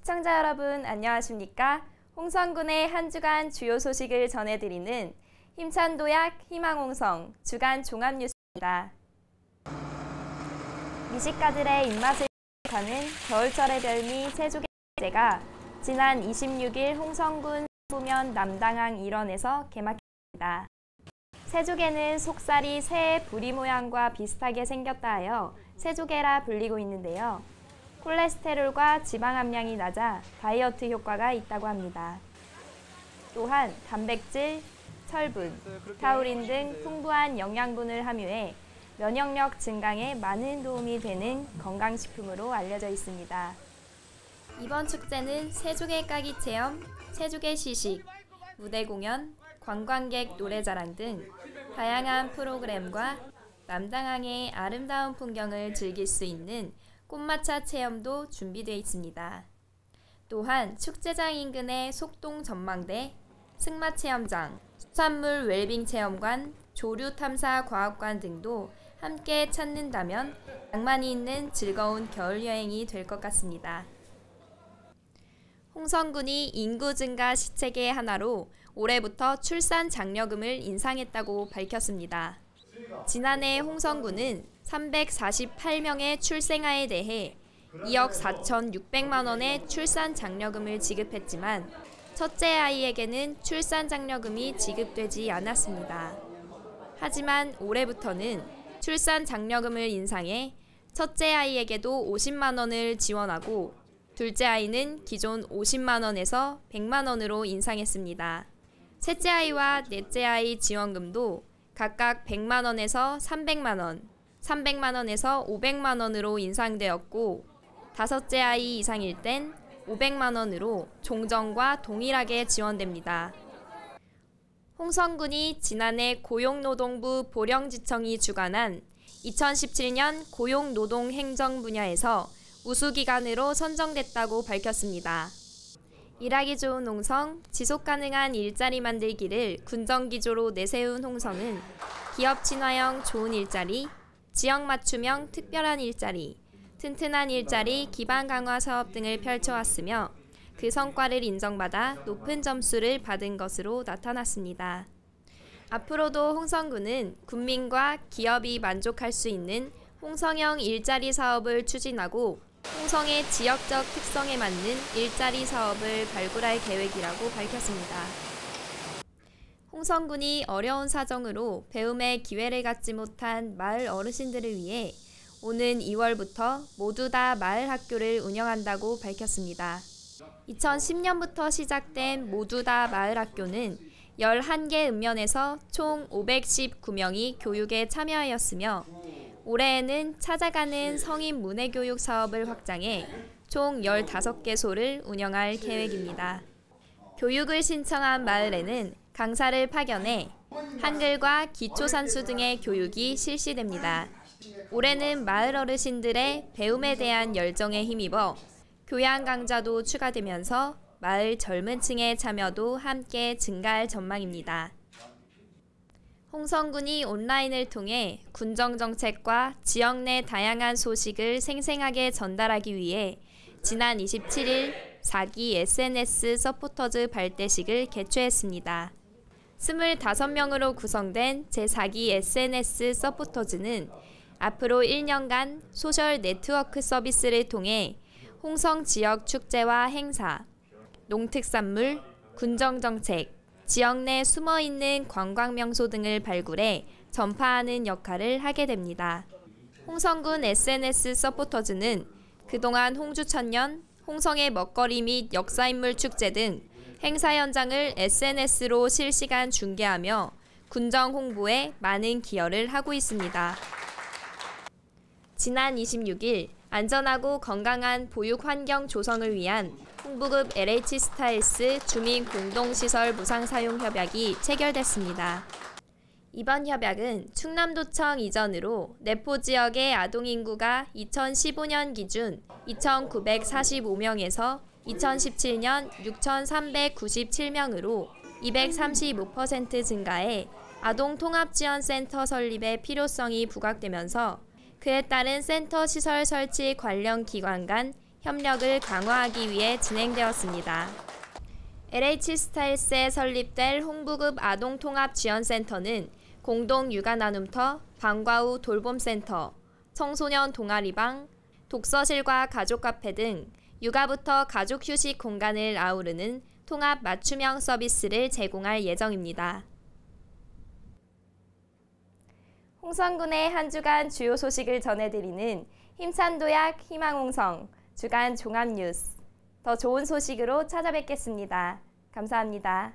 시청자 여러분 안녕하십니까? 홍성군의 한 주간 주요 소식을 전해드리는 힘찬도약 희망홍성 주간 종합뉴스입니다. 미식가들의 입맛을 가는 겨울철의 별미 새조개가 지난 26일 홍성군 부면 남당항 일원에서 개막했습니다. 새조개는 속살이 새의 부리 모양과 비슷하게 생겼다 하여 새조개라 불리고 있는데요. 콜레스테롤과 지방 함량이 낮아 다이어트 효과가 있다고 합니다. 또한 단백질, 철분, 타우린 등 풍부한 영양분을 함유해 면역력 증강에 많은 도움이 되는 건강식품으로 알려져 있습니다. 이번 축제는 새조개 까기 체험, 새조개 시식, 무대 공연, 관광객 노래자랑 등 다양한 프로그램과 남당항의 아름다운 풍경을 즐길 수 있는 꽃마차 체험도 준비되어 있습니다. 또한 축제장 인근의 속동 전망대, 승마 체험장, 수산물 웰빙 체험관, 조류 탐사 과학관 등도 함께 찾는다면 낭만이 있는 즐거운 겨울 여행이 될 것 같습니다. 홍성군이 인구 증가 시책의 하나로 올해부터 출산 장려금을 인상했다고 밝혔습니다. 지난해 홍성군은 348명의 출생아에 대해 2억 4,600만 원의 출산 장려금을 지급했지만 첫째 아이에게는 출산 장려금이 지급되지 않았습니다. 하지만 올해부터는 출산 장려금을 인상해 첫째 아이에게도 50만 원을 지원하고 둘째 아이는 기존 50만 원에서 100만 원으로 인상했습니다. 셋째 아이와 넷째 아이 지원금도 각각 100만 원에서 300만 원, 300만 원에서 500만 원으로 인상되었고 다섯째 아이 이상일 땐 500만 원으로 종전과 동일하게 지원됩니다. 홍성군이 지난해 고용노동부 보령지청이 주관한 2017년 고용노동행정 분야에서 우수기관으로 선정됐다고 밝혔습니다. 일하기 좋은 홍성, 지속가능한 일자리 만들기를 군정기조로 내세운 홍성은 기업 친화형 좋은 일자리, 지역 맞춤형 특별한 일자리, 튼튼한 일자리 기반 강화 사업 등을 펼쳐왔으며 그 성과를 인정받아 높은 점수를 받은 것으로 나타났습니다. 앞으로도 홍성군은 군민과 기업이 만족할 수 있는 홍성형 일자리 사업을 추진하고 홍성의 지역적 특성에 맞는 일자리 사업을 발굴할 계획이라고 밝혔습니다. 홍성군이 어려운 사정으로 배움의 기회를 갖지 못한 마을 어르신들을 위해 오는 2월부터 모두 다 마을 학교를 운영한다고 밝혔습니다. 2010년부터 시작된 모두 다 마을 학교는 11개 읍면에서 총 519명이 교육에 참여하였으며 올해에는 찾아가는 성인 문해교육 사업을 확장해 총 15개소를 운영할 계획입니다. 교육을 신청한 마을에는 강사를 파견해 한글과 기초산수 등의 교육이 실시됩니다. 올해는 마을 어르신들의 배움에 대한 열정에 힘입어 교양 강좌도 추가되면서 마을 젊은 층의 참여도 함께 증가할 전망입니다. 홍성군이 온라인을 통해 군정정책과 지역 내 다양한 소식을 생생하게 전달하기 위해 지난 27일 4기 SNS 서포터즈 발대식을 개최했습니다. 25명으로 구성된 제4기 SNS 서포터즈는 앞으로 1년간 소셜 네트워크 서비스를 통해 홍성 지역 축제와 행사, 농특산물, 군정정책, 지역 내 숨어있는 관광명소 등을 발굴해 전파하는 역할을 하게 됩니다. 홍성군 SNS 서포터즈는 그동안 홍주천년, 홍성의 먹거리 및 역사인물 축제 등 행사 현장을 SNS로 실시간 중계하며 군정 홍보에 많은 기여를 하고 있습니다. 지난 26일 안전하고 건강한 보육 환경 조성을 위한 홍부급 LH스타일스 주민 공동시설 무상 사용 협약이 체결됐습니다. 이번 협약은 충남도청 이전으로 내포 지역의 아동 인구가 2015년 기준 2,945명에서 2017년 6,397명으로 235% 증가해 아동통합지원센터 설립의 필요성이 부각되면서 그에 따른 센터 시설 설치 관련 기관 간 협력을 강화하기 위해 진행되었습니다. LH스타일스에 설립될 홍부급 아동통합지원센터는 공동 육아나눔터, 방과 후 돌봄센터, 청소년 동아리방, 독서실과 가족카페 등 육아부터 가족휴식 공간을 아우르는 통합 맞춤형 서비스를 제공할 예정입니다. 홍성군의 한 주간 주요 소식을 전해드리는 힘찬 도약 희망홍성 주간 종합뉴스. 더 좋은 소식으로 찾아뵙겠습니다. 감사합니다.